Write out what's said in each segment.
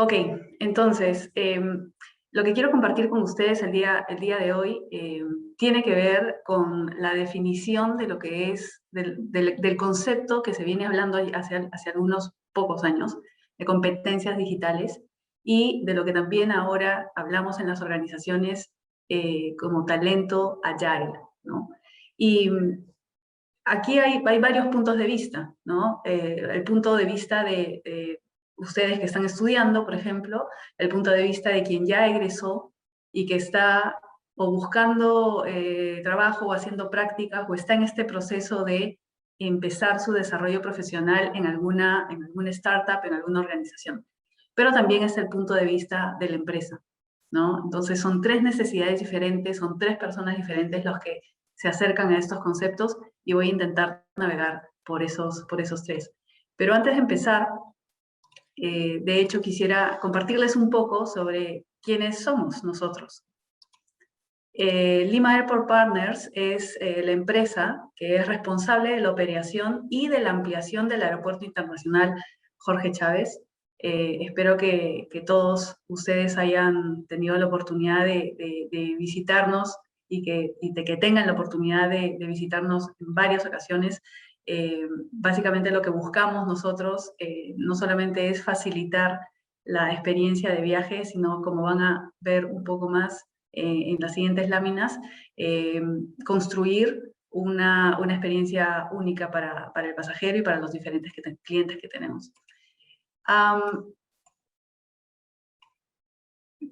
Ok, entonces, lo que quiero compartir con ustedes el día de hoy tiene que ver con la definición de lo que es, del concepto que se viene hablando hace algunos pocos años, de competencias digitales, y de lo que también ahora hablamos en las organizaciones como talento agile, ¿no? Y aquí hay varios puntos de vista, ¿no? El punto de vista de ustedes que están estudiando, por ejemplo, el punto de vista de quien ya egresó y que está o buscando trabajo o haciendo prácticas o está en este proceso de empezar su desarrollo profesional en alguna startup, en alguna organización. Pero también es el punto de vista de la empresa, ¿no? Entonces son tres necesidades diferentes, son tres personas diferentes los que se acercan a estos conceptos y voy a intentar navegar por esos tres. Pero antes de empezar, de hecho quisiera compartirles un poco sobre quiénes somos nosotros. Lima Airport Partners es la empresa que es responsable de la operación y de la ampliación del Aeropuerto Internacional Jorge Chávez. Espero que todos ustedes hayan tenido la oportunidad de visitarnos y de que tengan la oportunidad de visitarnos en varias ocasiones. Básicamente lo que buscamos nosotros no solamente es facilitar la experiencia de viaje, sino como van a ver un poco más en las siguientes láminas, construir una experiencia única para el pasajero y para los diferentes clientes que tenemos.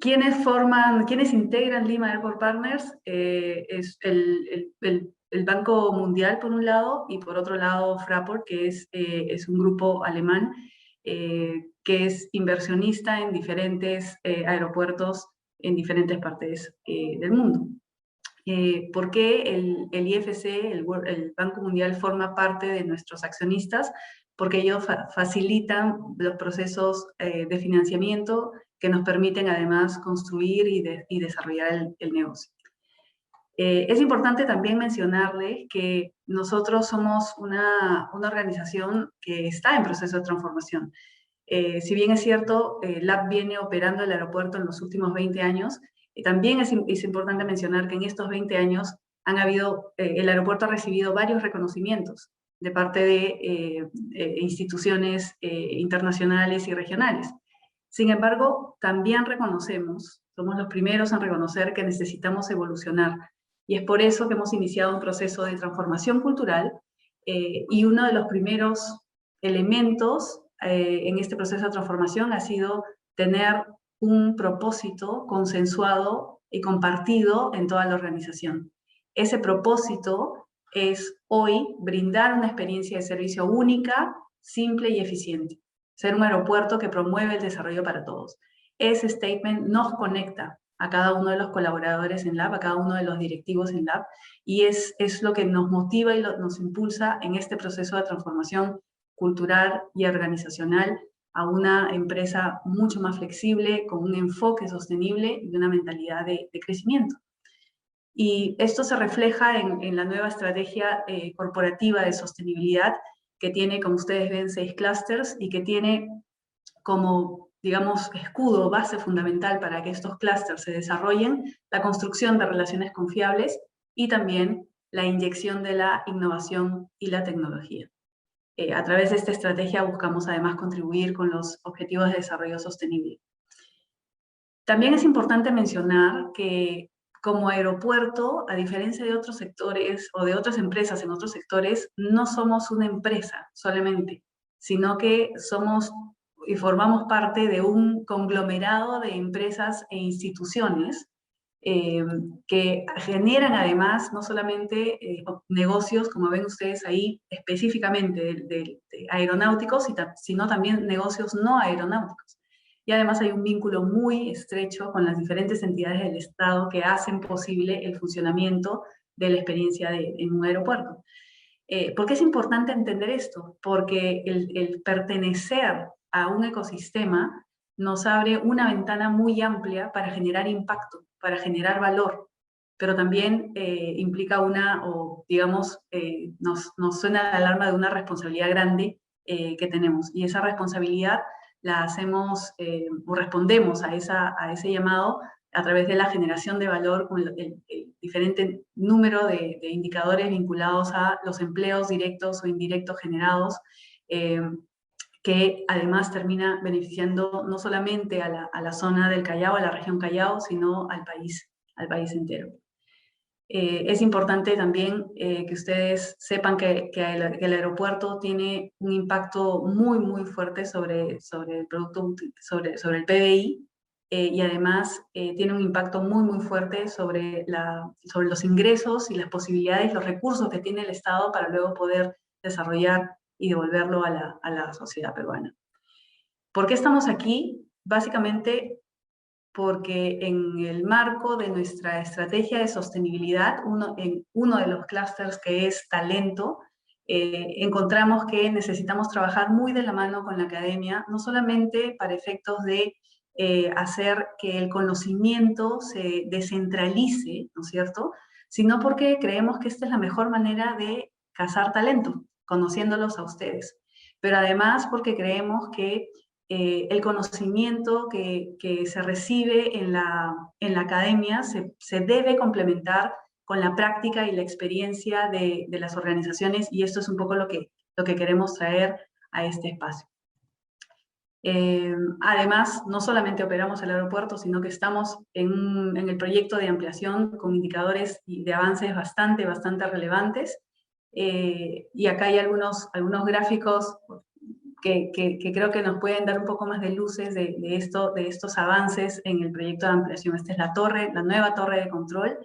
¿Quiénes integran Lima Airport Partners? Es el Banco Mundial por un lado y por otro lado Fraport, que es un grupo alemán que es inversionista en diferentes aeropuertos en diferentes partes del mundo. ¿Por qué el IFC, el Banco Mundial, forma parte de nuestros accionistas? Porque ellos facilitan los procesos de financiamiento que nos permiten además construir y desarrollar el negocio. Es importante también mencionarles que nosotros somos una organización que está en proceso de transformación. Si bien es cierto, LAB viene operando el aeropuerto en los últimos 20 años, también es importante mencionar que en estos 20 años el aeropuerto ha recibido varios reconocimientos de parte de instituciones internacionales y regionales. Sin embargo, también somos los primeros en reconocer que necesitamos evolucionar. Y es por eso que hemos iniciado un proceso de transformación cultural y uno de los primeros elementos en este proceso de transformación ha sido tener un propósito consensuado y compartido en toda la organización. Ese propósito es hoy brindar una experiencia de servicio única, simple y eficiente. Ser un aeropuerto que promueve el desarrollo para todos. Ese statement nos conecta a cada uno de los colaboradores en LAB, a cada uno de los directivos en LAB, y es lo que nos motiva y nos impulsa en este proceso de transformación cultural y organizacional a una empresa mucho más flexible, con un enfoque sostenible y una mentalidad de crecimiento. Y esto se refleja en la nueva estrategia corporativa de sostenibilidad que tiene, como ustedes ven, 6 clústeres y que tiene como, digamos, escudo, base fundamental para que estos clústeres se desarrollen, la construcción de relaciones confiables y también la inyección de la innovación y la tecnología. A través de esta estrategia buscamos además contribuir con los objetivos de desarrollo sostenible. También es importante mencionar que como aeropuerto, a diferencia de otros sectores o de otras empresas en otros sectores, no somos una empresa solamente, sino que somos y formamos parte de un conglomerado de empresas e instituciones que generan además no solamente negocios, como ven ustedes ahí, específicamente de aeronáuticos, sino también negocios no aeronáuticos. Y además hay un vínculo muy estrecho con las diferentes entidades del Estado que hacen posible el funcionamiento de la experiencia en un aeropuerto. ¿Por qué es importante entender esto? Porque el pertenecer a un ecosistema nos abre una ventana muy amplia para generar impacto, para generar valor, pero también implica nos suena la alarma de una responsabilidad grande que tenemos. Y esa responsabilidad la hacemos o respondemos a ese llamado a través de la generación de valor con el diferente número de indicadores vinculados a los empleos directos o indirectos generados, que además termina beneficiando no solamente a la zona del Callao, a la región Callao, sino al país entero. Es importante también que ustedes sepan que el aeropuerto tiene un impacto muy, muy fuerte sobre el producto, sobre el PBI, y además tiene un impacto muy, muy fuerte sobre los ingresos y las posibilidades, los recursos que tiene el Estado para luego poder desarrollar y devolverlo a la sociedad peruana. ¿Por qué estamos aquí? Básicamente porque en el marco de nuestra estrategia de sostenibilidad, en uno de los clústeres que es talento, encontramos que necesitamos trabajar muy de la mano con la academia, no solamente para efectos de hacer que el conocimiento se descentralice, ¿no es cierto?, sino porque creemos que esta es la mejor manera de cazar talento, conociéndolos a ustedes. Pero además porque creemos que el conocimiento que se recibe en la academia se debe complementar con la práctica y la experiencia de las organizaciones, y esto es un poco lo que queremos traer a este espacio. Además, no solamente operamos el aeropuerto, sino que estamos en el proyecto de ampliación con indicadores de avances bastante relevantes, y acá hay algunos gráficos que creo que nos pueden dar un poco más de luces de estos avances en el proyecto de ampliación. Esta es la nueva torre de control,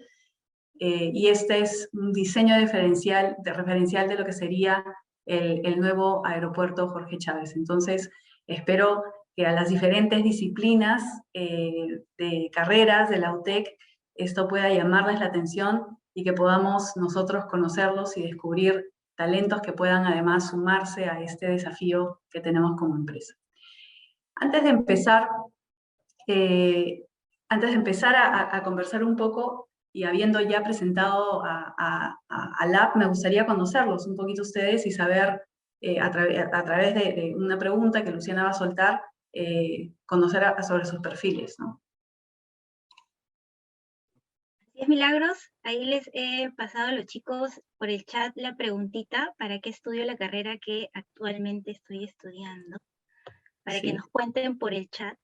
y este es un diseño referencial de lo que sería el nuevo aeropuerto Jorge Chávez. Entonces, espero que a las diferentes disciplinas de carreras de la UTEC esto pueda llamarles la atención y que podamos nosotros conocerlos y descubrir talentos que puedan además sumarse a este desafío que tenemos como empresa. Antes de empezar a conversar un poco, y habiendo ya presentado a Lab, me gustaría conocerlos un poquito ustedes y saber, a través de una pregunta que Luciana va a soltar, conocer sobre sus perfiles, ¿no? Así es, Milagros. Ahí les he pasado a los chicos por el chat la preguntita para qué estudio la carrera que actualmente estoy estudiando, para Sí. que nos cuenten por el chat.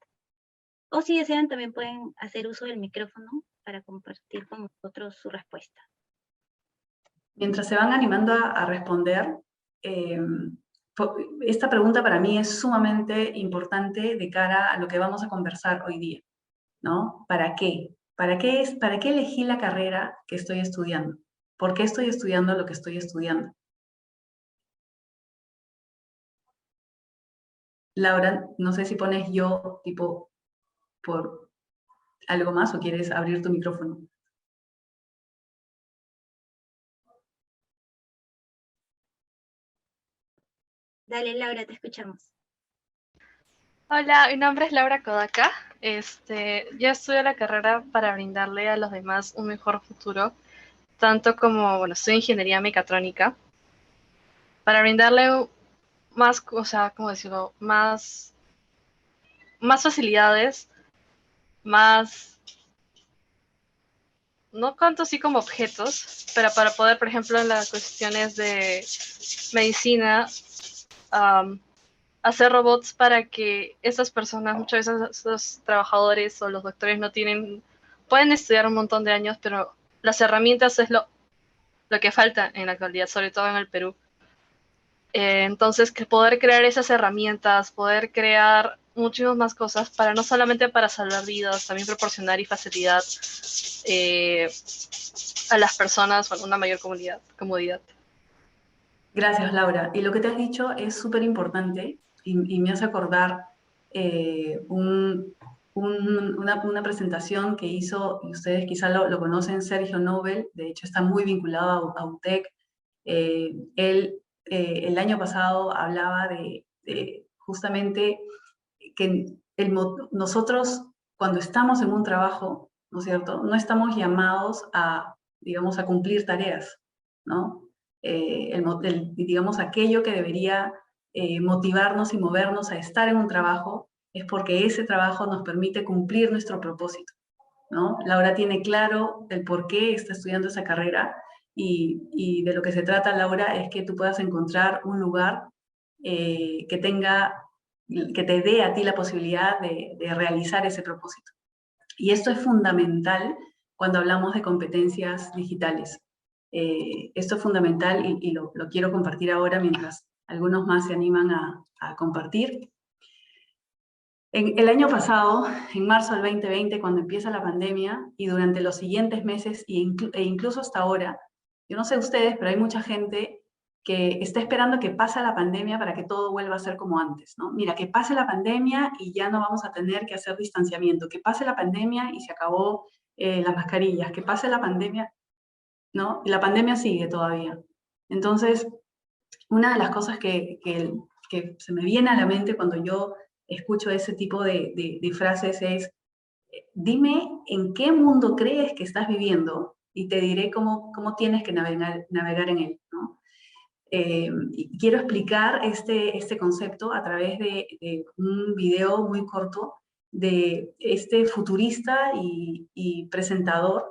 O si desean, también pueden hacer uso del micrófono para compartir con nosotros su respuesta. Mientras se van animando a responder, esta pregunta para mí es sumamente importante de cara a lo que vamos a conversar hoy día, ¿no? ¿Para qué? ¿Para qué elegí la carrera que estoy estudiando? ¿Por qué estoy estudiando lo que estoy estudiando? Laura, no sé si pones yo, tipo, por algo más, o quieres abrir tu micrófono. Dale, Laura, te escuchamos. Hola, mi nombre es Laura Kodaka. Yo estudio la carrera para brindarle a los demás un mejor futuro, tanto como, bueno, soy ingeniería mecatrónica, para brindarle más, o sea, ¿cómo decirlo? Más facilidades, más, no tanto así como objetos, pero para poder, por ejemplo, en las cuestiones de medicina, hacer robots para que esas personas, muchas veces esos trabajadores o los doctores pueden estudiar un montón de años, pero las herramientas es lo que falta en la actualidad, sobre todo en el Perú. Entonces, que poder crear esas herramientas, poder crear muchísimas más cosas, para no solamente para salvar vidas, también proporcionar y facilidad a las personas con una mayor comodidad. Gracias, Laura. Y lo que te has dicho es súper importante, y me hace acordar una presentación que hizo, y ustedes quizá lo conocen, Sergio Nobel. De hecho está muy vinculado a UTEC. Él el año pasado hablaba de justamente que nosotros, cuando estamos en un trabajo, ¿no es cierto?, no estamos llamados a, digamos, a cumplir tareas, ¿no? Digamos, aquello que debería motivarnos y movernos a estar en un trabajo, es porque ese trabajo nos permite cumplir nuestro propósito, ¿no? Laura tiene claro el por qué está estudiando esa carrera y de lo que se trata, Laura, es que tú puedas encontrar un lugar que te dé a ti la posibilidad de realizar ese propósito. Y esto es fundamental cuando hablamos de competencias digitales. Esto es fundamental y lo quiero compartir ahora mientras algunos más se animan a compartir. El año pasado, en marzo del 2020, cuando empieza la pandemia, y durante los siguientes meses e incluso hasta ahora, yo no sé ustedes, pero hay mucha gente que está esperando que pase la pandemia para que todo vuelva a ser como antes, ¿no? Mira, que pase la pandemia y ya no vamos a tener que hacer distanciamiento, que pase la pandemia y se acabó las mascarillas, que pase la pandemia, ¿no? Y la pandemia sigue todavía. Entonces, una de las cosas que se me viene a la mente cuando yo escucho ese tipo de frases es, dime en qué mundo crees que estás viviendo y te diré cómo tienes que navegar en él, ¿no? Y quiero explicar este concepto a través de un video muy corto de este futurista y presentador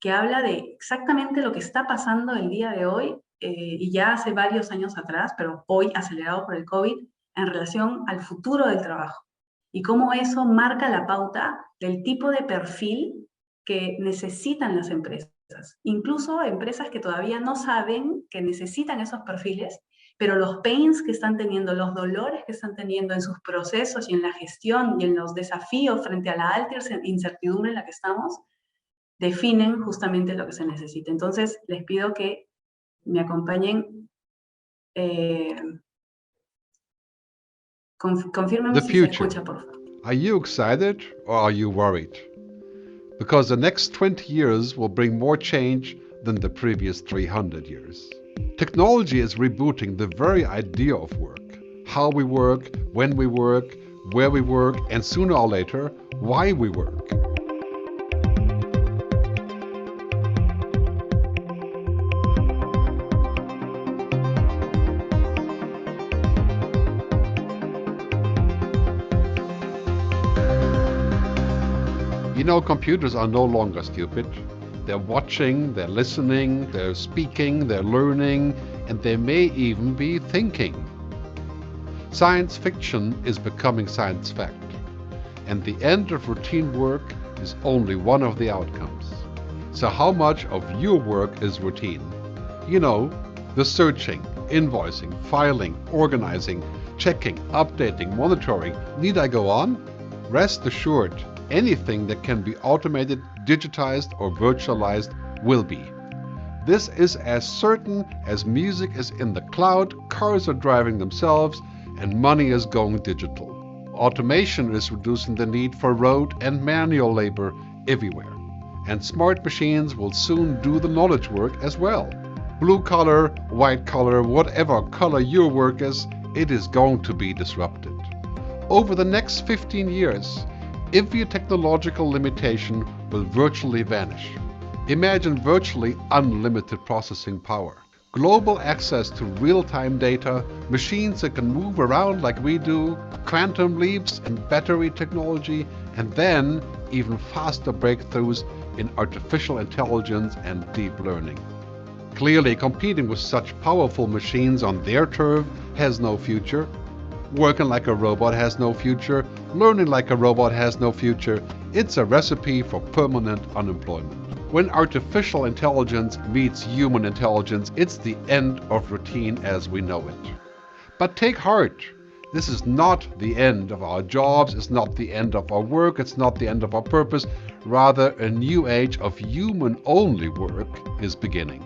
que habla de exactamente lo que está pasando el día de hoy y ya hace varios años atrás, pero hoy acelerado por el COVID, en relación al futuro del trabajo y cómo eso marca la pauta del tipo de perfil que necesitan las empresas. Incluso empresas que todavía no saben que necesitan esos perfiles, pero los pains que están teniendo, los dolores que están teniendo en sus procesos y en la gestión y en los desafíos frente a la alta incertidumbre en la que estamos, definen justamente lo que se necesita. Entonces, les pido que me acompañen. Confírmenme si se escucha, por favor. Are you excited or are you worried? Because the next 20 years will bring more change than the previous 300 years. Technology is rebooting the very idea of work. How we work, when we work, where we work, and sooner or later, why we work. You know, computers are no longer stupid. They're watching, they're listening, they're speaking, they're learning, and they may even be thinking. Science fiction is becoming science fact, and the end of routine work is only one of the outcomes. So how much of your work is routine? You know, the searching, invoicing, filing, organizing, checking, updating, monitoring. Need I go on? Rest assured, anything that can be automated, digitized, or virtualized will be. This is as certain as music is in the cloud, cars are driving themselves, and money is going digital. Automation is reducing the need for road and manual labor everywhere. And smart machines will soon do the knowledge work as well. Blue collar, white collar, whatever color your work is, it is going to be disrupted. Over the next 15 years, every technological limitation will virtually vanish. Imagine virtually unlimited processing power, global access to real-time data, machines that can move around like we do, quantum leaps in battery technology, and then even faster breakthroughs in artificial intelligence and deep learning. Clearly, competing with such powerful machines on their turf has no future. Working like a robot has no future. Learning like a robot has no future. It's a recipe for permanent unemployment. When artificial intelligence meets human intelligence, it's the end of routine as we know it. But take heart. This is not the end of our jobs, it's not the end of our work, it's not the end of our purpose. Rather, a new age of human-only work is beginning.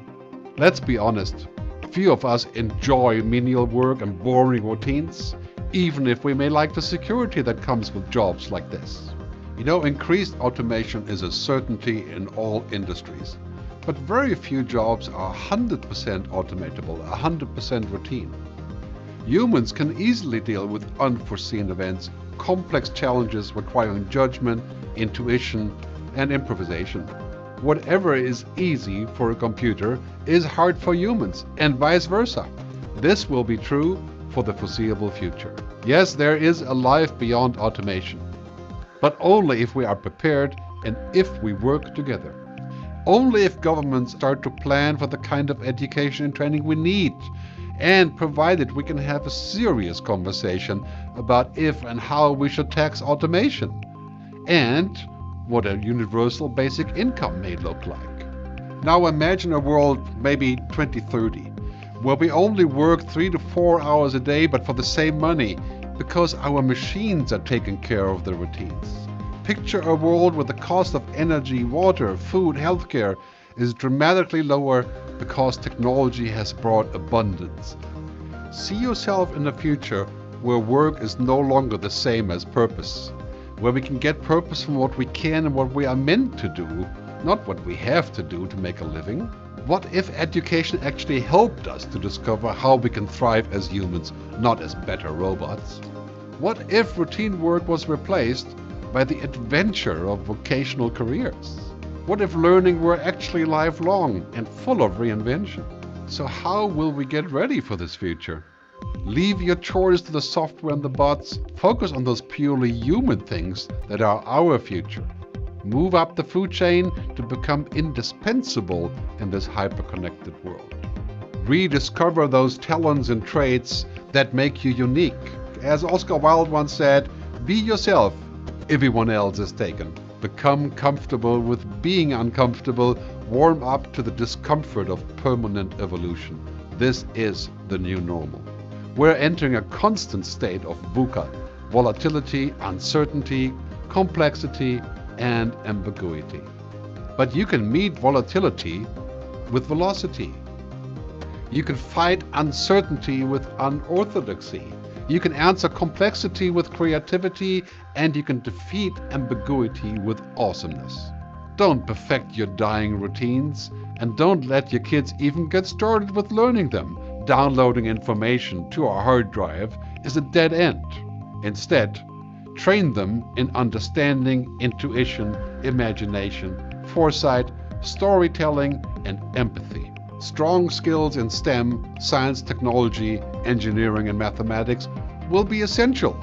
Let's be honest. Few of us enjoy menial work and boring routines, even if we may like the security that comes with jobs like this. You know, increased automation is a certainty in all industries, but very few jobs are 100% automatable, 100% routine. Humans can easily deal with unforeseen events, complex challenges requiring judgment, intuition, and improvisation. Whatever is easy for a computer is hard for humans, and vice versa. This will be true for the foreseeable future. Yes, there is a life beyond automation, but only if we are prepared and if we work together. Only if governments start to plan for the kind of education and training we need, and provided we can have a serious conversation about if and how we should tax automation, and what a universal basic income may look like. Now imagine a world, maybe 2030, where we only work 3 to 4 hours a day, but for the same money, because our machines are taking care of the routines. Picture a world where the cost of energy, water, food, healthcare is dramatically lower because technology has brought abundance. See yourself in a future where work is no longer the same as purpose, where we can get purpose from what we can and what we are meant to do, not what we have to do to make a living. What if education actually helped us to discover how we can thrive as humans, not as better robots? What if routine work was replaced by the adventure of vocational careers? What if learning were actually lifelong and full of reinvention? So how will we get ready for this future? Leave your chores to the software and the bots. Focus on those purely human things that are our future. Move up the food chain to become indispensable in this hyper-connected world. Rediscover those talents and traits that make you unique. As Oscar Wilde once said, be yourself. Everyone else is taken. Become comfortable with being uncomfortable. Warm up to the discomfort of permanent evolution. This is the new normal. We're entering a constant state of VUCA, volatility, uncertainty, complexity, and ambiguity. But you can meet volatility with velocity. You can fight uncertainty with unorthodoxy. You can answer complexity with creativity, and you can defeat ambiguity with awesomeness. Don't perfect your dying routines, and don't let your kids even get started with learning them. Downloading information to a hard drive is a dead end. Instead, train them in understanding, intuition, imagination, foresight, storytelling, and empathy. Strong skills in STEM, science, technology, engineering, and mathematics will be essential.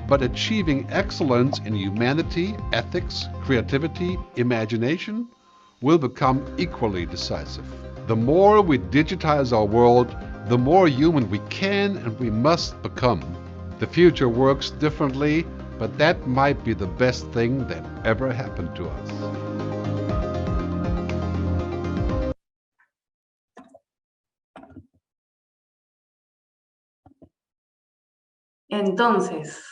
But achieving excellence in humanity, ethics, creativity, imagination will become equally decisive. The more we digitize our world, the more human we can and we must become. The future works differently, but that might be the best thing that ever happened to us. Entonces,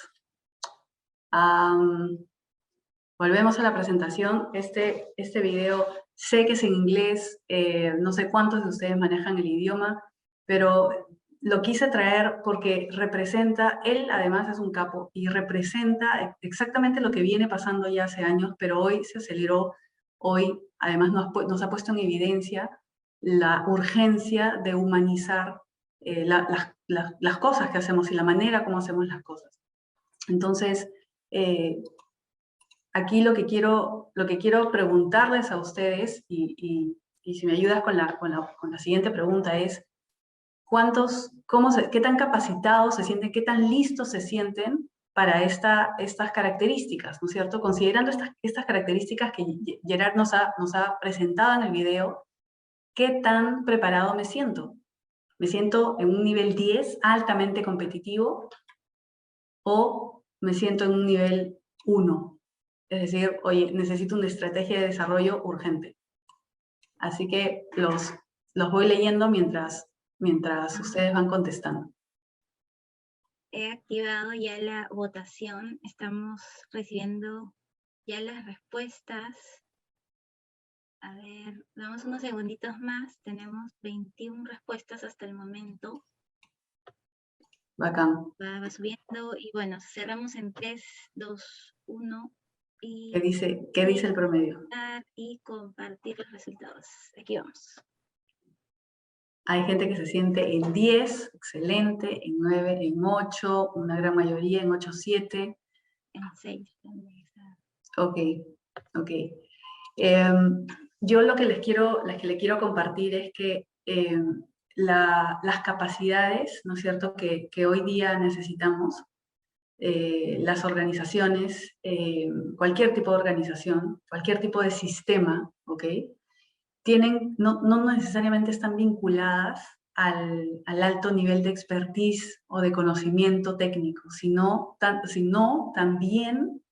volvemos a la presentación. Este video sé que es en inglés, no sé cuántos de ustedes manejan el idioma, pero lo quise traer porque representa, él además es un capo y representa exactamente lo que viene pasando ya hace años, pero hoy se aceleró, hoy además nos ha puesto en evidencia la urgencia de humanizar las cosas que hacemos y la manera como hacemos las cosas. Entonces, aquí lo que quiero preguntarles a ustedes, y si me ayudas con la siguiente pregunta es, ¿qué tan capacitados se sienten, qué tan listos se sienten para estas características, ¿no es cierto? Considerando estas características que Gerard nos ha presentado en el video, ¿qué tan preparado me siento? ¿Me siento en un nivel 10, altamente competitivo? ¿O me siento en un nivel 1? Es decir, oye, necesito una estrategia de desarrollo urgente. Así que los voy leyendo mientras ustedes van contestando. He activado ya la votación. Estamos recibiendo ya las respuestas. A ver, damos unos segunditos más. Tenemos 21 respuestas hasta el momento. Bacán. Va subiendo y bueno, cerramos en 3, 2, 1 y... ¿Qué dice el promedio? Y compartir los resultados. Aquí vamos. Hay gente que se siente en 10, excelente, en 9, en 8, una gran mayoría en 8, 7. En 6 también. Ok. Yo lo que les quiero compartir es que las capacidades, ¿no es cierto?, que hoy día necesitamos, las organizaciones, cualquier tipo de organización, cualquier tipo de sistema, ¿ok?, no necesariamente están vinculadas al alto nivel de expertise o de conocimiento técnico, sino también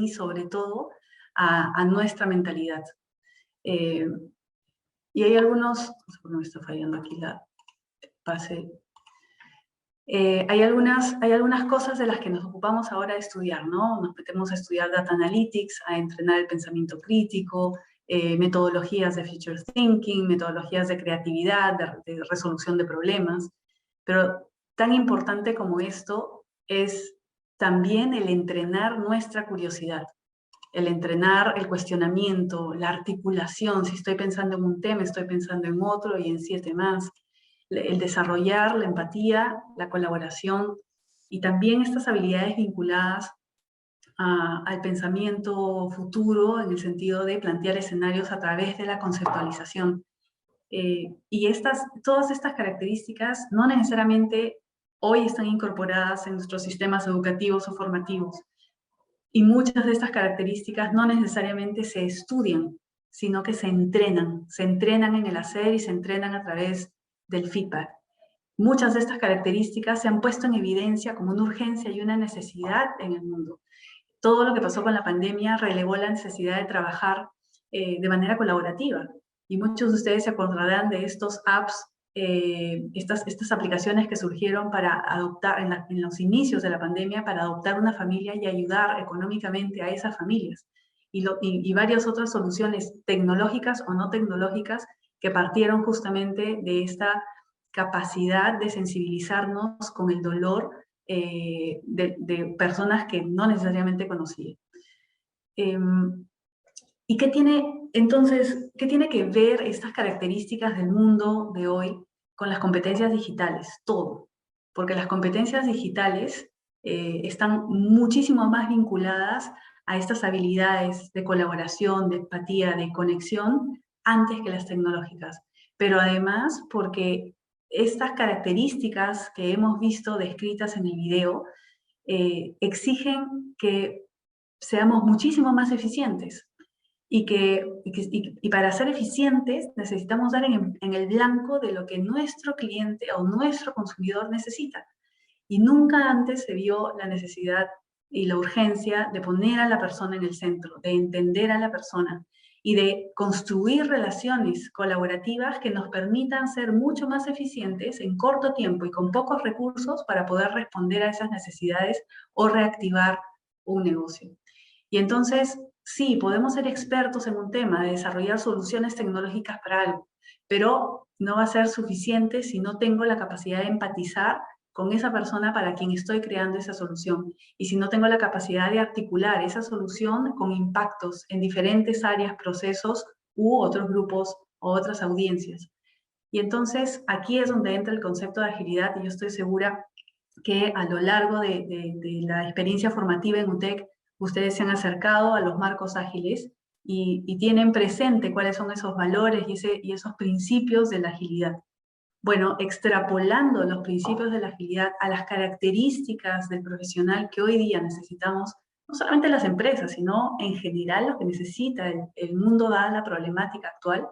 y sobre todo a nuestra mentalidad. Y hay algunos, no me está fallando aquí la pase. Hay algunas cosas de las que nos ocupamos ahora de estudiar, ¿no? Nos metemos a estudiar Data Analytics, a entrenar el pensamiento crítico, metodologías de Future Thinking, metodologías de creatividad, de resolución de problemas. Pero tan importante como esto es también el entrenar nuestra curiosidad, el entrenar el cuestionamiento, la articulación. Si estoy pensando en un tema, estoy pensando en otro y en 7 más. El desarrollar la empatía, la colaboración y también estas habilidades vinculadas al pensamiento futuro en el sentido de plantear escenarios a través de la conceptualización. Y todas estas características no necesariamente hoy están incorporadas en nuestros sistemas educativos o formativos. Y muchas de estas características no necesariamente se estudian, sino que se entrenan en el hacer y se entrenan a través del feedback. Muchas de estas características se han puesto en evidencia como una urgencia y una necesidad en el mundo. Todo lo que pasó con la pandemia relevó la necesidad de trabajar de manera colaborativa. Y muchos de ustedes se acordarán de estos apps, estas aplicaciones que surgieron para adoptar en los inicios de la pandemia, para adoptar una familia y ayudar económicamente a esas familias. Y varias otras soluciones tecnológicas o no tecnológicas que partieron justamente de capacidad de sensibilizarnos con el dolor de personas que no necesariamente conocía. ¿Y qué tiene que ver estas características del mundo de hoy con las competencias digitales? Todo. Porque las competencias digitales están muchísimo más vinculadas a estas habilidades de colaboración, de empatía, de conexión, antes que las tecnológicas. Pero además porque estas características que hemos visto descritas en el video exigen que seamos muchísimo más eficientes y para ser eficientes necesitamos dar en el blanco de lo que nuestro cliente o nuestro consumidor necesita. Y nunca antes se vio la necesidad y la urgencia de poner a la persona en el centro, de entender a la persona y de construir relaciones colaborativas que nos permitan ser mucho más eficientes en corto tiempo y con pocos recursos para poder responder a esas necesidades o reactivar un negocio. Y entonces, sí, podemos ser expertos en un tema, de desarrollar soluciones tecnológicas para algo, pero no va a ser suficiente si no tengo la capacidad de empatizar con esa persona para quien estoy creando esa solución. Y si no tengo la capacidad de articular esa solución con impactos en diferentes áreas, procesos u otros grupos o otras audiencias. Y entonces aquí es donde entra el concepto de agilidad y yo estoy segura que a lo largo de la experiencia formativa en UTEC, ustedes se han acercado a los marcos ágiles y tienen presente cuáles son esos valores y esos principios de la agilidad. Bueno, extrapolando los principios de la agilidad a las características del profesional que hoy día necesitamos, no solamente las empresas, sino en general lo que necesita el mundo dada la problemática actual,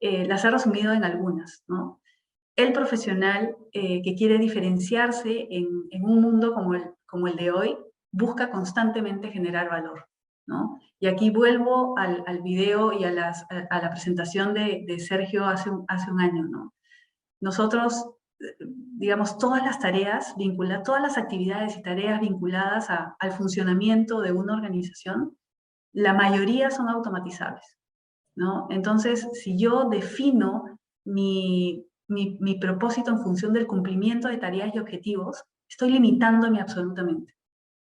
las he resumido en algunas, ¿no? El profesional que quiere diferenciarse en un mundo como el de hoy, busca constantemente generar valor, ¿no? Y aquí vuelvo al video y a la presentación de Sergio hace un año, ¿no? Nosotros, digamos, todas las actividades y tareas vinculadas al funcionamiento de una organización, la mayoría son automatizables, ¿no? Entonces, si yo defino mi propósito en función del cumplimiento de tareas y objetivos, estoy limitándome absolutamente,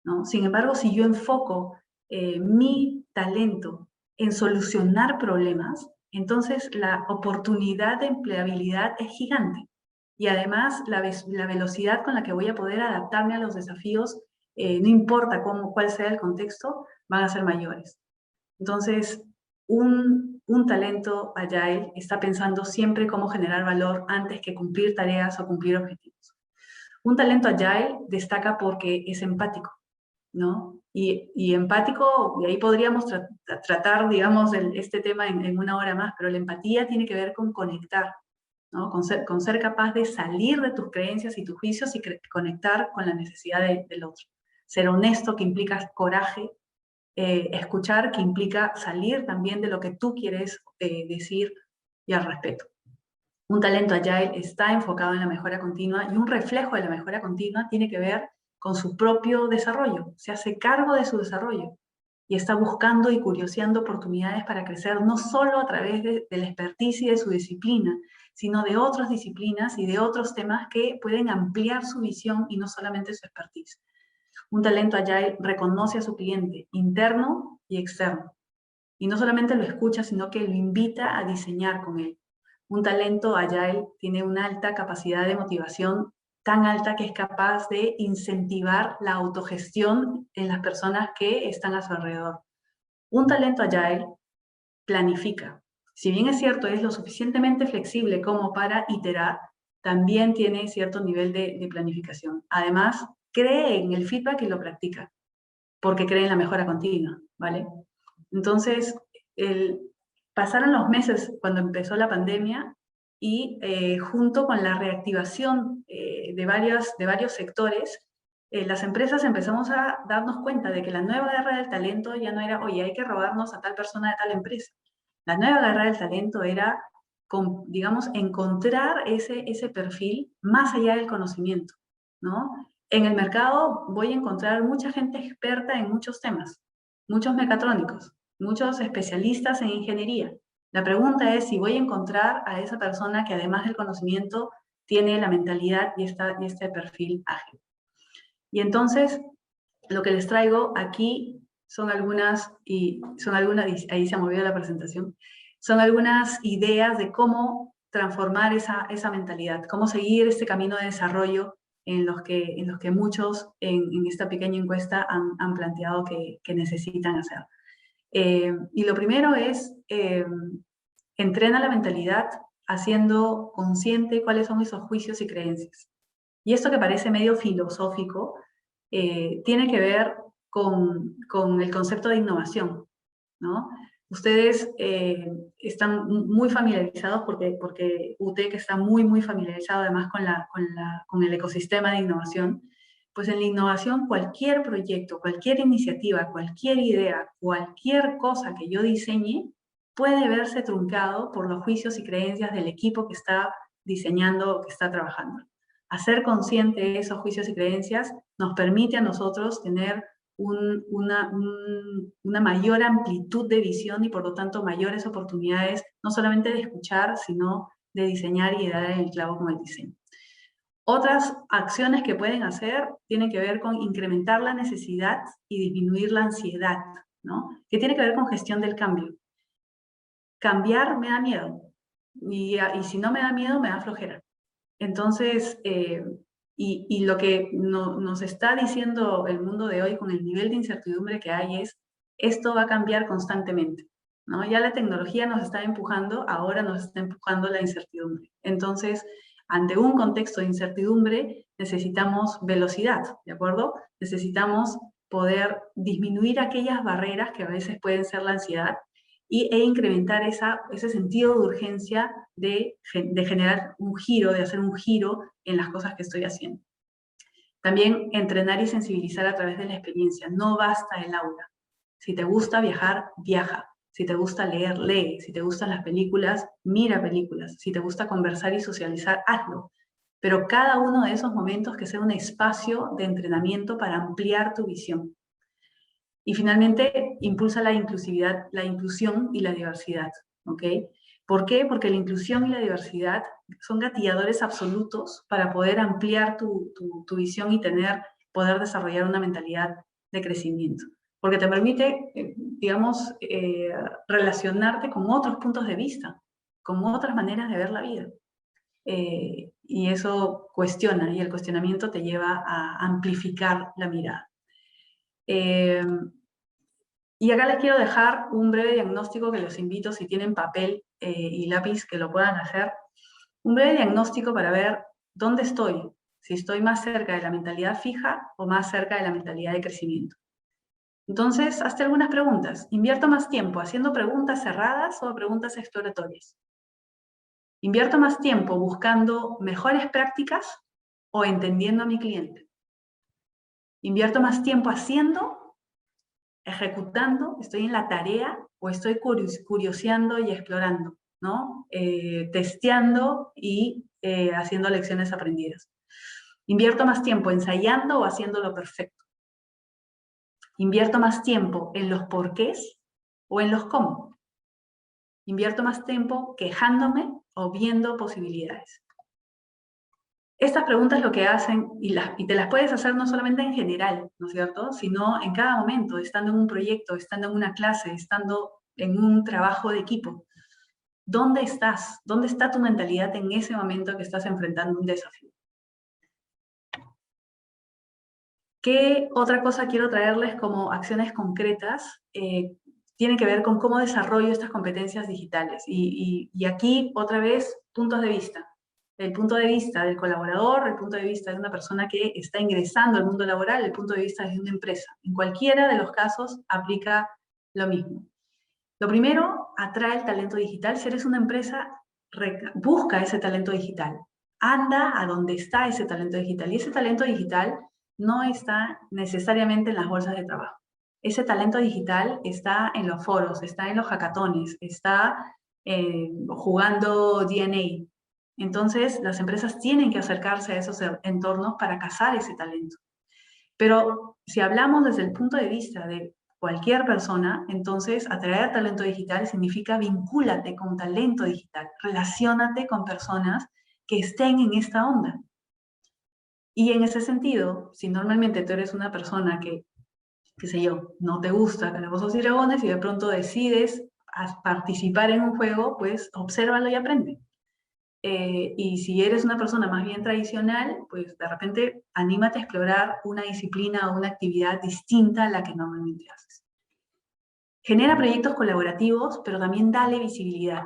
¿no? Sin embargo, si yo enfoco mi talento en solucionar problemas, entonces la oportunidad de empleabilidad es gigante. Y además la velocidad con la que voy a poder adaptarme a los desafíos, no importa cuál sea el contexto, van a ser mayores. Entonces, un talento Agile está pensando siempre cómo generar valor antes que cumplir tareas o cumplir objetivos. Un talento Agile destaca porque es empático, ¿no? Y empático, y ahí podríamos tratar, digamos, este tema en una hora más, pero la empatía tiene que ver con conectar, ¿no? Con ser capaz de salir de tus creencias y tus juicios y conectar con la necesidad del otro. Ser honesto, que implica coraje, escuchar, que implica salir también de lo que tú quieres decir, y al respeto. Un talento Agile está enfocado en la mejora continua, y un reflejo de la mejora continua tiene que ver con su propio desarrollo. Se hace cargo de su desarrollo y está buscando y curioseando oportunidades para crecer, no solo a través de la expertise y de su disciplina, sino de otras disciplinas y de otros temas que pueden ampliar su visión y no solamente su expertise. Un talento Agile reconoce a su cliente, interno y externo. Y no solamente lo escucha, sino que lo invita a diseñar con él. Un talento Agile tiene una alta capacidad de motivación, tan alta que es capaz de incentivar la autogestión en las personas que están a su alrededor. Un talento Agile planifica. Si bien es cierto, es lo suficientemente flexible como para iterar, también tiene cierto nivel de planificación. Además, cree en el feedback y lo practica, porque cree en la mejora continua, ¿vale? Entonces, pasaron los meses cuando empezó la pandemia y junto con la reactivación de varios sectores, las empresas empezamos a darnos cuenta de que la nueva guerra del talento ya no era, oye, hay que robarnos a tal persona de tal empresa. La nueva guerra del talento era, digamos, encontrar ese perfil más allá del conocimiento, ¿no? En el mercado voy a encontrar mucha gente experta en muchos temas, muchos mecatrónicos, muchos especialistas en ingeniería. La pregunta es si voy a encontrar a esa persona que además del conocimiento tiene la mentalidad y este perfil ágil. Y entonces, lo que les traigo aquí son algunas, ahí se ha movido la presentación, son algunas ideas de cómo transformar esa mentalidad, cómo seguir este camino de desarrollo en los que muchos en esta pequeña encuesta han planteado que necesitan hacer. Y lo primero es, entrena la mentalidad haciendo consciente cuáles son esos juicios y creencias. Y esto que parece medio filosófico, tiene que ver con el concepto de innovación, ¿no? Ustedes están muy familiarizados porque UTEC está muy familiarizado además con el ecosistema de innovación. Pues en la innovación cualquier proyecto, cualquier iniciativa, cualquier idea, cualquier cosa que yo diseñe puede verse truncado por los juicios y creencias del equipo que está diseñando o que está trabajando. Hacer consciente de esos juicios y creencias nos permite a nosotros tener una mayor amplitud de visión y por lo tanto mayores oportunidades, no solamente de escuchar, sino de diseñar y dar en el clavo con el diseño. Otras acciones que pueden hacer tienen que ver con incrementar la necesidad y disminuir la ansiedad, ¿no? Que tiene que ver con gestión del cambio. Cambiar me da miedo y si no me da miedo, me da flojera. Entonces, y lo que nos está diciendo el mundo de hoy con el nivel de incertidumbre que hay es, esto va a cambiar constantemente, ¿no? Ya la tecnología nos está empujando, ahora nos está empujando la incertidumbre. Entonces, ante un contexto de incertidumbre, necesitamos velocidad, ¿de acuerdo? Necesitamos poder disminuir aquellas barreras que a veces pueden ser la ansiedad e incrementar ese sentido de urgencia de generar un giro, de hacer un giro en las cosas que estoy haciendo. También entrenar y sensibilizar a través de la experiencia. No basta el aula. Si te gusta viajar, viaja. Si te gusta leer, lee. Si te gustan las películas, mira películas. Si te gusta conversar y socializar, hazlo. Pero cada uno de esos momentos que sea un espacio de entrenamiento para ampliar tu visión. Y finalmente, impulsa la inclusividad, la inclusión y la diversidad, ¿ok? ¿Por qué? Porque la inclusión y la diversidad son gatilladores absolutos para poder ampliar tu visión y poder desarrollar una mentalidad de crecimiento. Porque te permite, digamos, relacionarte con otros puntos de vista, con otras maneras de ver la vida. Y eso cuestiona, y el cuestionamiento te lleva a amplificar la mirada. Y acá les quiero dejar un breve diagnóstico que los invito, si tienen papel y lápiz, que lo puedan hacer. Un breve diagnóstico para ver dónde estoy, si estoy más cerca de la mentalidad fija o más cerca de la mentalidad de crecimiento. Entonces, hazte algunas preguntas. ¿Invierto más tiempo haciendo preguntas cerradas o preguntas exploratorias? ¿Invierto más tiempo buscando mejores prácticas o entendiendo a mi cliente? ¿Invierto más tiempo haciendo, ejecutando, estoy en la tarea o estoy curioseando y explorando, ¿no? Testeando y haciendo lecciones aprendidas? ¿Invierto más tiempo ensayando o haciéndolo perfecto? ¿Invierto más tiempo en los porqués o en los cómo? ¿Invierto más tiempo quejándome o viendo posibilidades? Estas preguntas lo que hacen, y te las puedes hacer no solamente en general, ¿no es cierto?, sino en cada momento, estando en un proyecto, estando en una clase, estando en un trabajo de equipo. ¿Dónde estás? ¿Dónde está tu mentalidad en ese momento que estás enfrentando un desafío? ¿Qué otra cosa quiero traerles como acciones concretas? Tiene que ver con cómo desarrollo estas competencias digitales. Y aquí, otra vez, puntos de vista. El punto de vista del colaborador, el punto de vista de una persona que está ingresando al mundo laboral, el punto de vista de una empresa. En cualquiera de los casos aplica lo mismo. Lo primero, atrae el talento digital. Si eres una empresa, busca ese talento digital. Anda a donde está ese talento digital. Y ese talento digital no está necesariamente en las bolsas de trabajo. Ese talento digital está en los foros, está en los hackatones, está jugando DNA. Entonces, las empresas tienen que acercarse a esos entornos para cazar ese talento. Pero si hablamos desde el punto de vista de cualquier persona, entonces atraer talento digital significa vincúlate con talento digital, relaciónate con personas que estén en esta onda. Y en ese sentido, si normalmente tú eres una persona que, qué sé yo, no te gusta Calabozos y Dragones y de pronto decides participar en un juego, pues obsérvalo y aprende. Y si eres una persona más bien tradicional, pues de repente anímate a explorar una disciplina o una actividad distinta a la que normalmente haces. Genera proyectos colaborativos, pero también dale visibilidad,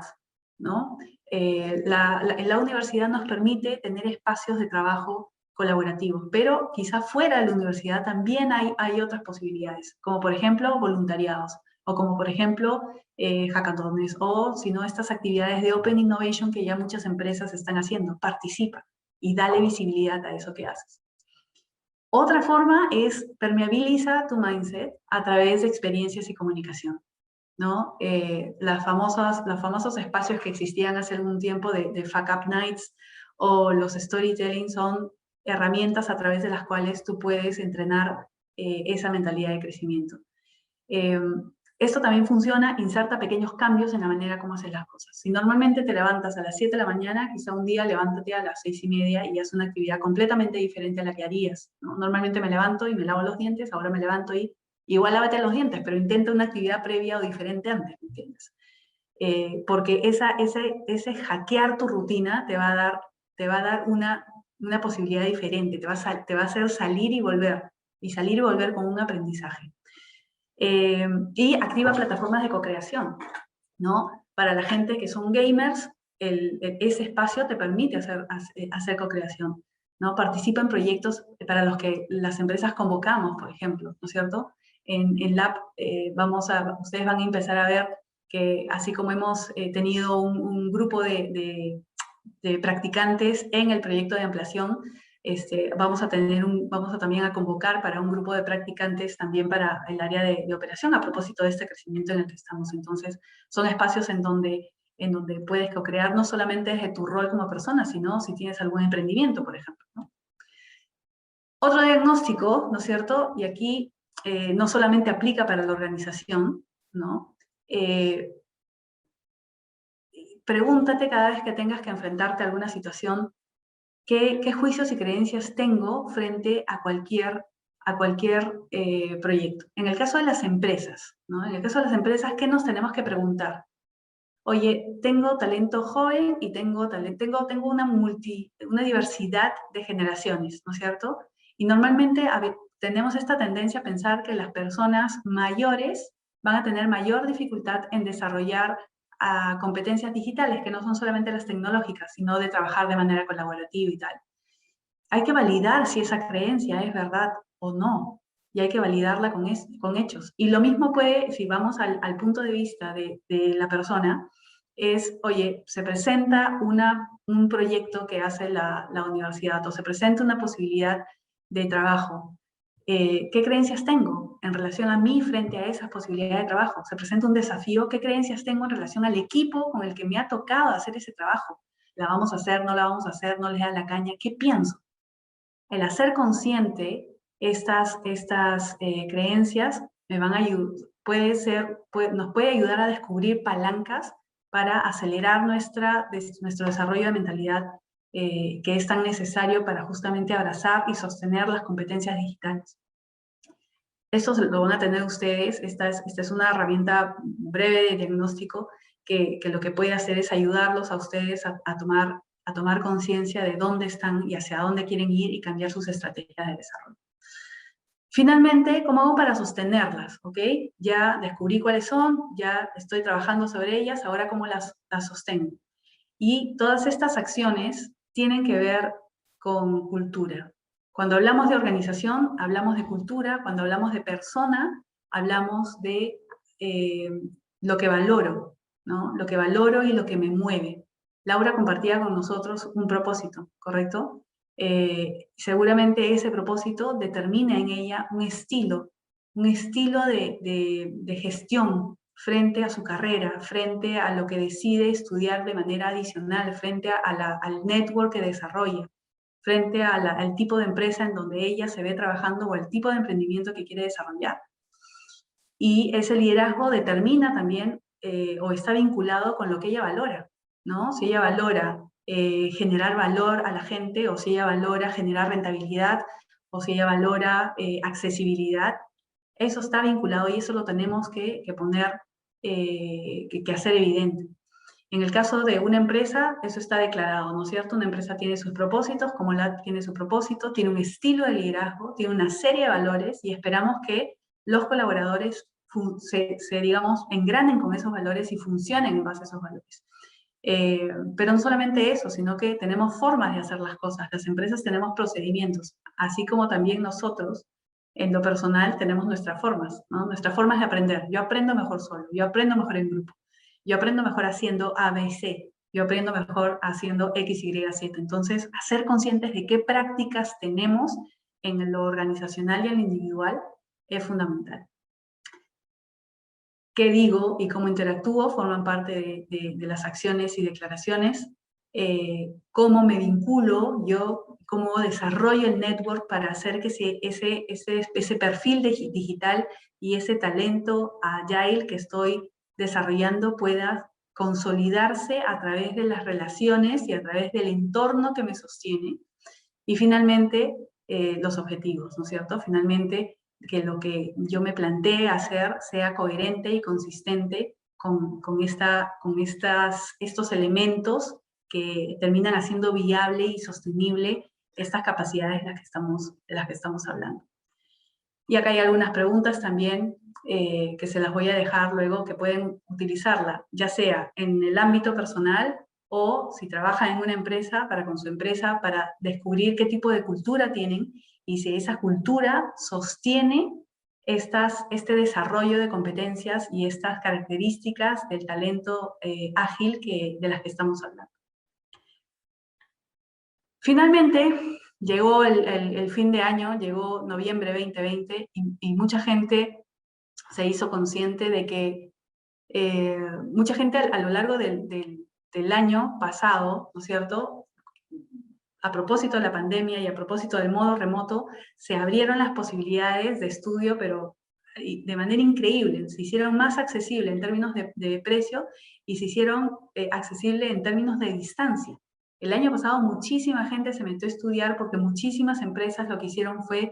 ¿no? La universidad nos permite tener espacios de trabajo colaborativos, pero quizá fuera de la universidad también hay otras posibilidades, como por ejemplo voluntariados, o como por ejemplo hackatones, o si no estas actividades de Open Innovation que ya muchas empresas están haciendo. Participa y dale visibilidad a eso que haces. Otra forma es permeabiliza tu mindset a través de experiencias y comunicación, ¿no? Los famosos espacios que existían hace algún tiempo de Fuck Up Nights o los storytelling son herramientas a través de las cuales tú puedes entrenar esa mentalidad de crecimiento. Esto también funciona, inserta pequeños cambios en la manera como haces las cosas. Si normalmente te levantas a las 7 de la mañana, quizá un día levántate a las 6:30 y haz una actividad completamente diferente a la que harías, ¿no? Normalmente me levanto y me lavo los dientes, ahora me levanto y igual lávate los dientes, pero intenta una actividad previa o diferente antes, ¿me entiendes? Porque ese hackear tu rutina te va a dar una posibilidad diferente, te va a hacer salir y volver con un aprendizaje. Y activa plataformas de co-creación, ¿no? Para la gente que son gamers, ese espacio te permite hacer co-creación, ¿no? Participa en proyectos para los que las empresas convocamos, por ejemplo, ¿no es cierto? En Lab ustedes van a empezar a ver que así como hemos tenido un grupo de practicantes en el proyecto de ampliación, vamos a también a convocar para un grupo de practicantes también para el área de operación a propósito de este crecimiento en el que estamos. Entonces, son espacios en donde puedes co-crear no solamente desde tu rol como persona, sino si tienes algún emprendimiento, por ejemplo, ¿no? Otro diagnóstico, ¿no es cierto? Y aquí no solamente aplica para la organización, ¿no? Pregúntate cada vez que tengas que enfrentarte a alguna situación, ¿qué juicios y creencias tengo frente a cualquier proyecto? En el caso de las empresas, ¿no? En el caso de las empresas, ¿qué nos tenemos que preguntar? Oye, tengo talento joven y tengo una diversidad de generaciones, ¿no es cierto? Y normalmente tenemos esta tendencia a pensar que las personas mayores van a tener mayor dificultad en desarrollar competencias digitales, que no son solamente las tecnológicas, sino de trabajar de manera colaborativa y tal. Hay que validar si esa creencia es verdad o no, y hay que validarla con hechos. Y lo mismo puede, si vamos al punto de vista de la persona, es, oye, se presenta un proyecto que hace la universidad, o se presenta una posibilidad de trabajo. ¿Qué creencias tengo en relación a mí frente a esas posibilidades de trabajo? Se presenta un desafío, ¿qué creencias tengo en relación al equipo con el que me ha tocado hacer ese trabajo? ¿La vamos a hacer, no la vamos a hacer, no les da la caña? ¿Qué pienso? El hacer consciente estas creencias me van a ayudar, nos puede ayudar a descubrir palancas para acelerar nuestro desarrollo de mentalidad que es tan necesario para justamente abrazar y sostener las competencias digitales. Esto lo van a tener ustedes. Esta es una herramienta breve de diagnóstico que lo que puede hacer es ayudarlos a ustedes a tomar conciencia de dónde están y hacia dónde quieren ir y cambiar sus estrategias de desarrollo. Finalmente, ¿cómo hago para sostenerlas? ¿Ok? Ya descubrí cuáles son, ya estoy trabajando sobre ellas, ahora cómo las sostengo. Y todas estas acciones tienen que ver con cultura. Cuando hablamos de organización, hablamos de cultura. Cuando hablamos de persona, hablamos de lo que valoro, ¿no? Lo que valoro y lo que me mueve. Laura compartía con nosotros un propósito, ¿correcto? Seguramente ese propósito determina en ella un estilo de gestión frente a su carrera, frente a lo que decide estudiar de manera adicional, frente al network que desarrolla, frente al tipo de empresa en donde ella se ve trabajando o al tipo de emprendimiento que quiere desarrollar. Y ese liderazgo determina también o está vinculado con lo que ella valora, ¿no? Si ella valora generar valor a la gente, o si ella valora generar rentabilidad, o si ella valora accesibilidad, eso está vinculado y eso lo tenemos que poner, que hacer evidente. En el caso de una empresa, eso está declarado, ¿no es cierto? Una empresa tiene sus propósitos, como la tiene su propósito, tiene un estilo de liderazgo, tiene una serie de valores y esperamos que los colaboradores digamos, engranen con esos valores y funcionen en base a esos valores. Pero no solamente eso, sino que tenemos formas de hacer las cosas. Las empresas tenemos procedimientos, así como también nosotros, en lo personal, tenemos nuestras formas, ¿no? Nuestras formas de aprender. Yo aprendo mejor solo, yo aprendo mejor en grupo, yo aprendo mejor haciendo A, B, C, yo aprendo mejor haciendo X, Y, Z. Entonces, hacer conscientes de qué prácticas tenemos en lo organizacional y en lo individual es fundamental. Qué digo y cómo interactúo forman parte de las acciones y declaraciones. Cómo me vinculo yo, cómo desarrollo el network para hacer que ese perfil digital y ese talento agile que estoy desarrollando pueda consolidarse a través de las relaciones y a través del entorno que me sostiene. Y finalmente, los objetivos, ¿no es cierto? Finalmente, que lo que yo me planteé hacer sea coherente y consistente con estos elementos que terminan haciendo viable y sostenible estas capacidades de las que estamos hablando. Y acá hay algunas preguntas también que se las voy a dejar luego, que pueden utilizarla, ya sea en el ámbito personal o si trabajan en una empresa, con su empresa, para descubrir qué tipo de cultura tienen y si esa cultura sostiene este desarrollo de competencias y estas características del talento ágil de las que estamos hablando. Finalmente, llegó el fin de año, llegó noviembre 2020 y mucha gente se hizo consciente de que mucha gente a lo largo del año pasado, ¿no es cierto?, a propósito de la pandemia y a propósito del modo remoto, se abrieron las posibilidades de estudio, pero de manera increíble. Se hicieron más accesibles en términos de precio y se hicieron accesibles en términos de distancia. El año pasado muchísima gente se metió a estudiar porque muchísimas empresas lo que hicieron fue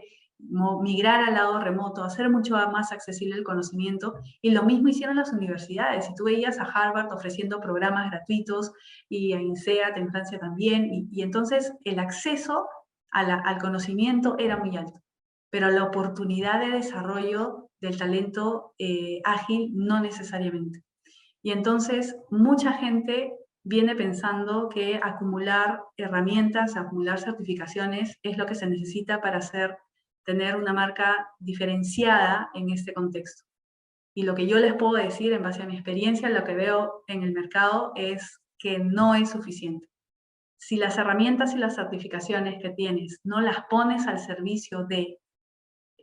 migrar al lado remoto, hacer mucho más accesible el conocimiento, y lo mismo hicieron las universidades. Si tú veías a Harvard ofreciendo programas gratuitos y a INSEAD en Francia también, y entonces el acceso al conocimiento era muy alto, pero la oportunidad de desarrollo del talento ágil, no necesariamente. Y entonces mucha gente viene pensando que acumular herramientas, acumular certificaciones es lo que se necesita para tener una marca diferenciada en este contexto. Y lo que yo les puedo decir en base a mi experiencia, lo que veo en el mercado es que no es suficiente. Si las herramientas y las certificaciones que tienes no las pones al servicio de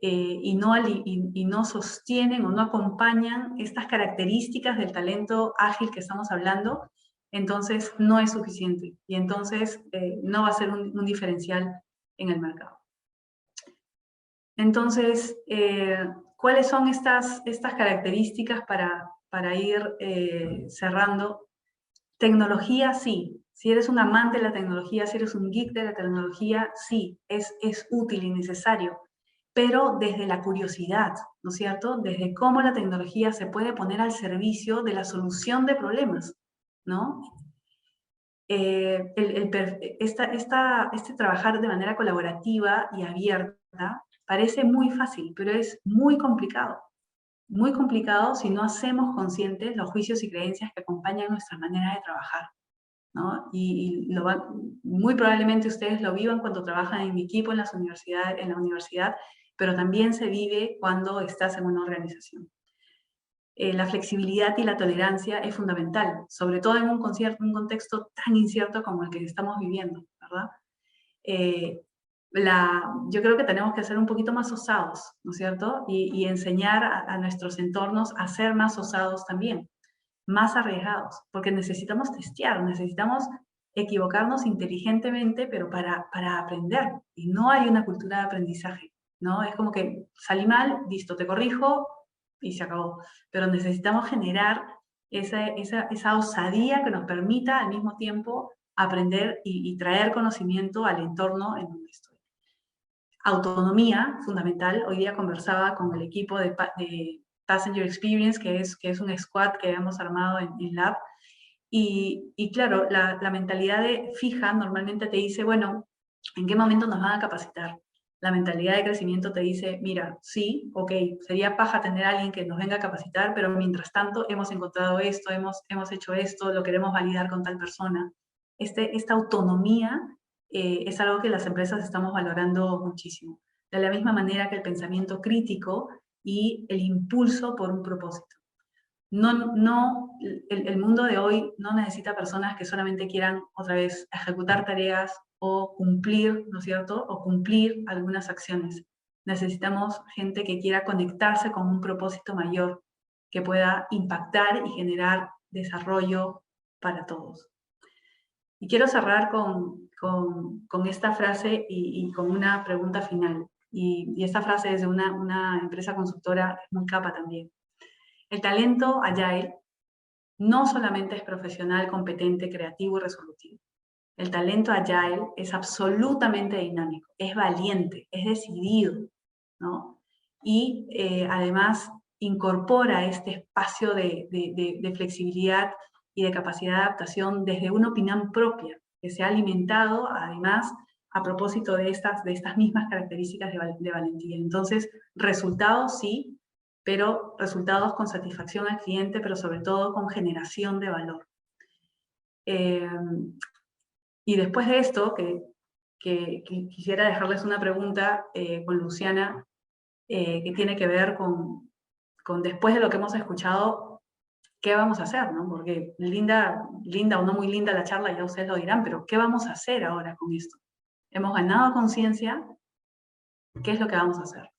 y no sostienen o no acompañan estas características del talento ágil que estamos hablando, entonces no es suficiente y entonces no va a ser un diferencial en el mercado. Entonces, ¿cuáles son estas características para ir cerrando? Tecnología, sí. Si eres un amante de la tecnología, si eres un geek de la tecnología, sí, es útil y necesario, pero desde la curiosidad, ¿no es cierto? Desde cómo la tecnología se puede poner al servicio de la solución de problemas, ¿no? Este trabajar de manera colaborativa y abierta parece muy fácil, pero es muy complicado si no hacemos conscientes los juicios y creencias que acompañan nuestra manera de trabajar, ¿no? Muy probablemente ustedes lo vivan cuando trabajan en mi equipo en la universidad, pero también se vive cuando estás en una organización. La flexibilidad y la tolerancia es fundamental, sobre todo en un contexto tan incierto como el que estamos viviendo, ¿verdad? Yo creo que tenemos que ser un poquito más osados, ¿no es cierto? Y enseñar a nuestros entornos a ser más osados también, más arriesgados, porque necesitamos testear, necesitamos equivocarnos inteligentemente, pero para aprender. Y no hay una cultura de aprendizaje, ¿no? Es como que salí mal, listo, te corrijo y se acabó. Pero necesitamos generar esa osadía que nos permita al mismo tiempo aprender y traer conocimiento al entorno en donde estoy. Autonomía, fundamental. Hoy día conversaba con el equipo de Passenger Experience, que es un squad que hemos armado en Lab. Y claro, la mentalidad fija normalmente te dice, bueno, ¿en qué momento nos van a capacitar? La mentalidad de crecimiento te dice, mira, sí, ok, sería paja tener a alguien que nos venga a capacitar, pero mientras tanto hemos encontrado esto, hemos hecho esto, lo queremos validar con tal persona. Esta autonomía es algo que las empresas estamos valorando muchísimo. De la misma manera que el pensamiento crítico y el impulso por un propósito. El mundo de hoy no necesita personas que solamente quieran otra vez ejecutar tareas o cumplir, ¿no es cierto? O cumplir algunas acciones. Necesitamos gente que quiera conectarse con un propósito mayor, que pueda impactar y generar desarrollo para todos. Y quiero cerrar con esta frase y con una pregunta final. Y esta frase es de una empresa consultora muy capa también. El talento Agile no solamente es profesional, competente, creativo y resolutivo. El talento Agile es absolutamente dinámico, es valiente, es decidido, ¿no? Y además incorpora este espacio de flexibilidad y de capacidad de adaptación desde una opinión propia, que se ha alimentado además a propósito de estas mismas características de valentía. Entonces, resultados sí, pero resultados con satisfacción al cliente, pero sobre todo con generación de valor. Y después de esto, que quisiera dejarles una pregunta con Luciana, que tiene que ver con después de lo que hemos escuchado, ¿qué vamos a hacer? ¿No? Porque linda o no muy linda la charla, ya ustedes lo dirán, pero ¿qué vamos a hacer ahora con esto? Hemos ganado conciencia, ¿qué es lo que vamos a hacer?